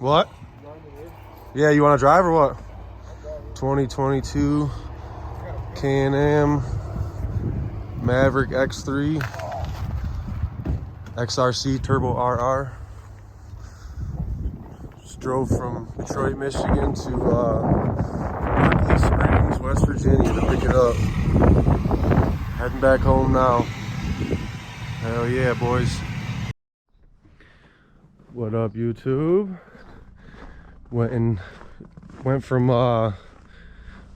What? Yeah, you want to drive or what? 2022 Can-Am Maverick X3 XRC Turbo RR. Just drove from Detroit, Michigan to Berkeley Springs, West Virginia to pick it up. Heading back home now. Hell yeah, boys. What up, YouTube? Went from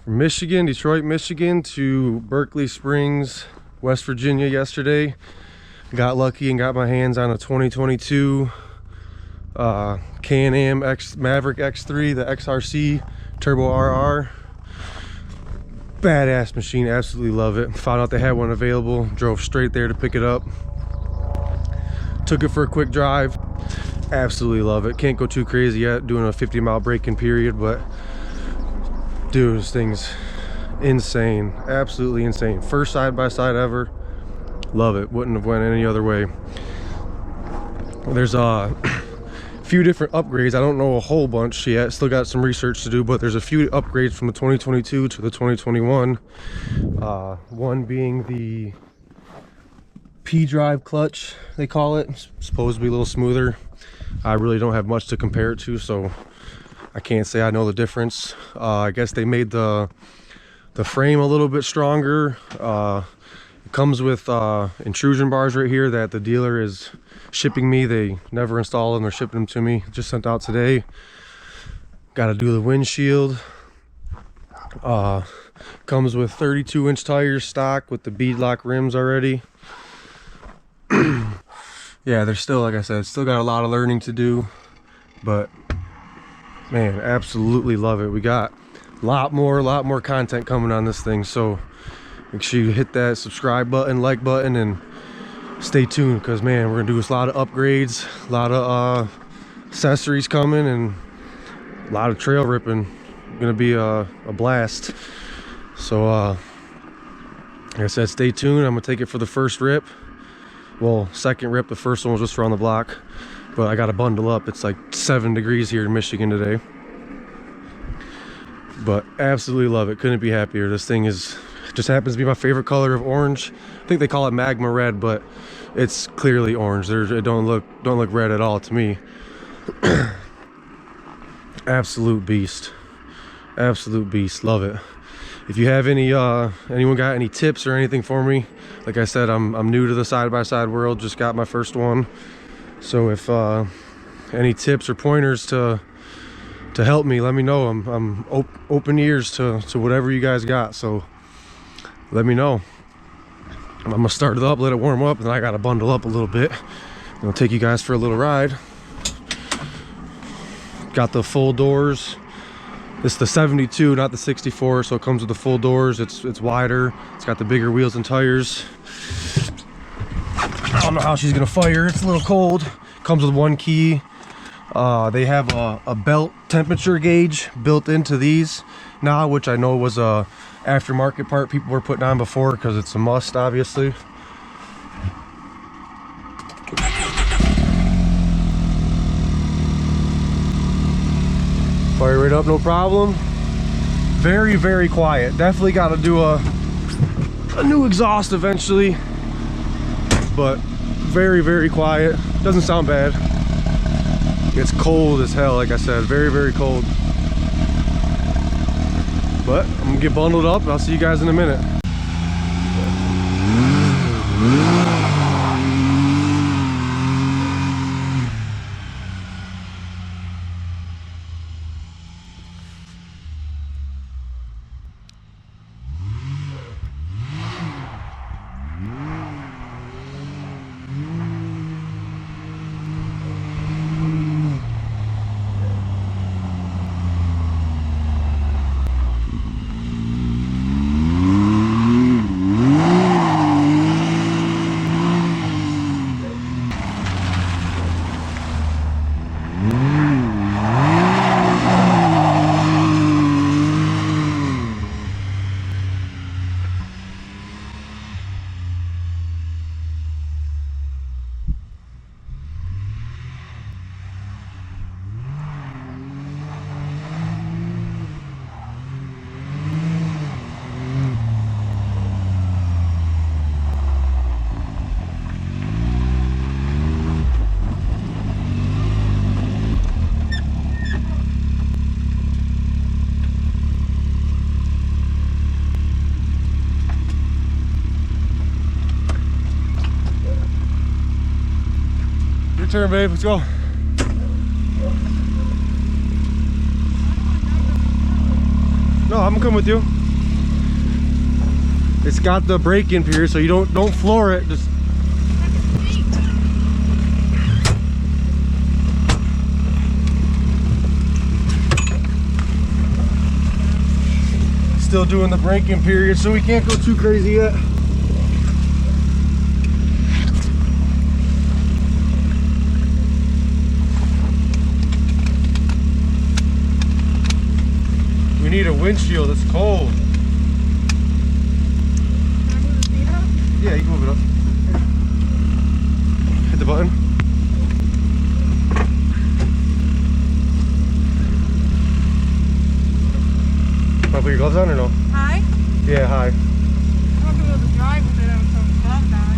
Michigan, Detroit, Michigan to Berkeley Springs, West Virginia yesterday. Got lucky and got my hands on a 2022 Can-Am Maverick X3, the XRC Turbo RR. Badass machine, absolutely love it. Found out they had one available, drove straight there to pick it up. Took it for a quick drive. Absolutely love it. Can't go too crazy yet, doing a 50-mile braking period, but dude, this thing's insane. Absolutely insane. First side-by-side ever. Love it. Wouldn't have went any other way. There's a few different upgrades. I don't know a whole bunch yet. Still got some research to do, but there's a few upgrades from the 2022 to the 2021. One being the P-drive clutch, they call it. It's supposed to be a little smoother. I really don't have much to compare it to, so I can't say I know the difference. I guess they made the frame a little bit stronger. It comes with intrusion bars right here that the dealer is shipping me. They never install them, they're shipping them to me. Just sent out today. Got to do the windshield. Comes with 32-inch tires stock with the beadlock rims already. Yeah, there's still, like I said, still got a lot of learning to do, but man, absolutely love it. We got a lot more content coming on this thing, so make sure you hit that subscribe button, like button, and stay tuned, because man, we're gonna do a lot of upgrades, a lot of accessories coming, and a lot of trail ripping. Gonna be a blast. So like I said, stay tuned. I'm gonna take it for the first rip. Well, second rip. The first one was just around the block, but I got to bundle up. It's like 7 degrees here in Michigan today, but absolutely love it. Couldn't be happier. This thing just happens to be my favorite color of orange. I think they call it magma red, but it's clearly orange. It don't look red at all to me. Absolute beast. Absolute beast. Love it. If you have anyone got any tips or anything for me, like I said, I'm new to the side-by-side world, just got my first one. So if any tips or pointers to help me, let me know. I'm open ears to whatever you guys got, so let me know. I'm gonna start it up, let it warm up, and then I gotta bundle up a little bit. I'll take you guys for a little ride. Got the full doors. It's the 72, not the 64, so it comes with the full doors. It's wider. It's got the bigger wheels and tires. I don't know how she's gonna fire. It's a little cold. Comes with one key. They have a belt temperature gauge built into these now, which I know was a aftermarket part people were putting on before, because it's a must, obviously. Fire right up, no problem. Very, very quiet. Definitely got to do a new exhaust eventually, but very, very quiet. Doesn't sound bad. It's cold as hell, like I said. Very, very cold. But I'm gonna get bundled up, and I'll see you guys in a minute. Your turn, babe. Let's go. No, I'm gonna come with you. It's got the brake in here, so you don't floor it. Just still doing the braking period, so we can't go too crazy yet. We need a windshield. It's cold. Yeah, you can move it up. Hit the button. Want to put your gloves on or no? Hi? Yeah, hi. I'm not gonna be able to drive with it on some gloves on.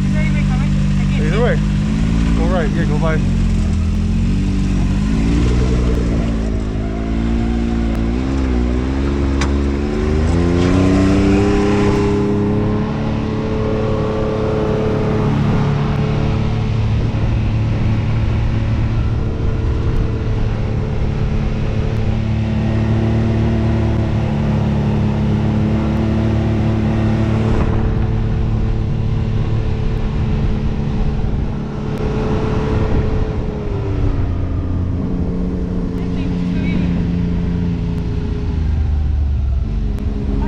Is there anybody coming? I can't Either see. way. Go right. Yeah, go by.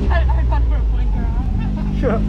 I thought for a blinker on. Yeah.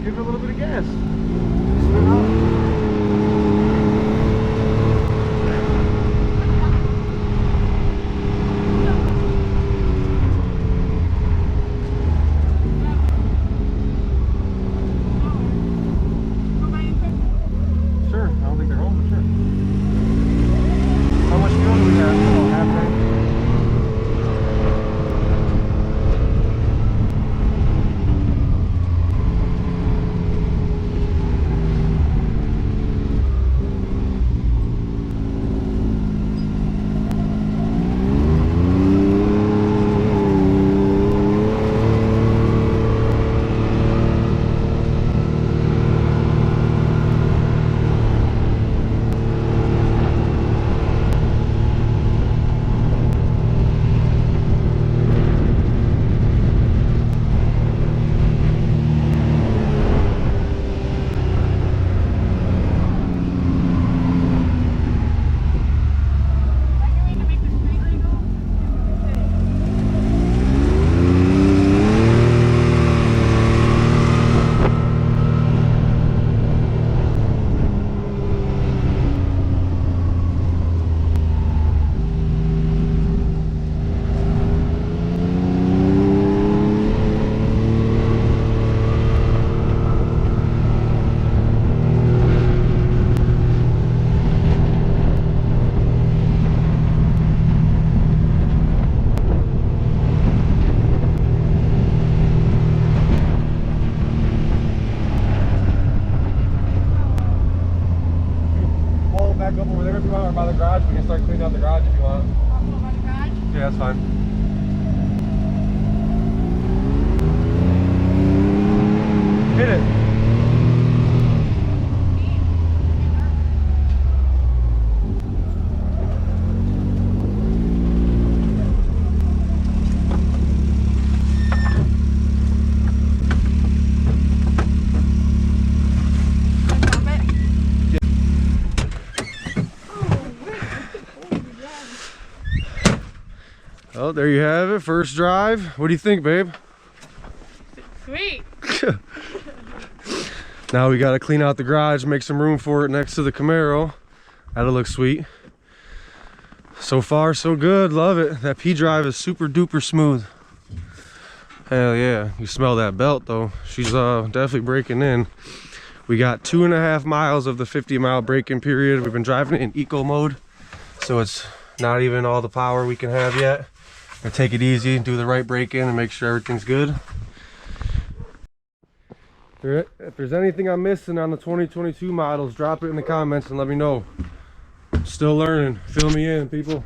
Give it a little bit of gas. Spin out. Sure, I don't think they're home, but sure. How much fuel do we have? Oh, half tank. Back up over there if you want, or by the garage. We can start cleaning out the garage if you want. By the garage? Yeah, that's fine. Hit it. Oh, there you have it. First drive. What do you think, babe? Sweet. Now we got to clean out the garage, make some room for it next to the Camaro. That'll look sweet. So far, so good. Love it. That P drive is super duper smooth. Hell yeah. You smell that belt though. She's definitely breaking in. We got 2.5 miles of the 50-mile braking period. We've been driving it in eco mode, so it's not even all the power we can have yet. Gonna take it easy and do the right braking and make sure everything's good. If there's anything I'm missing on the 2022 models, drop it in the comments and let me know. Still learning. Fill me in, people.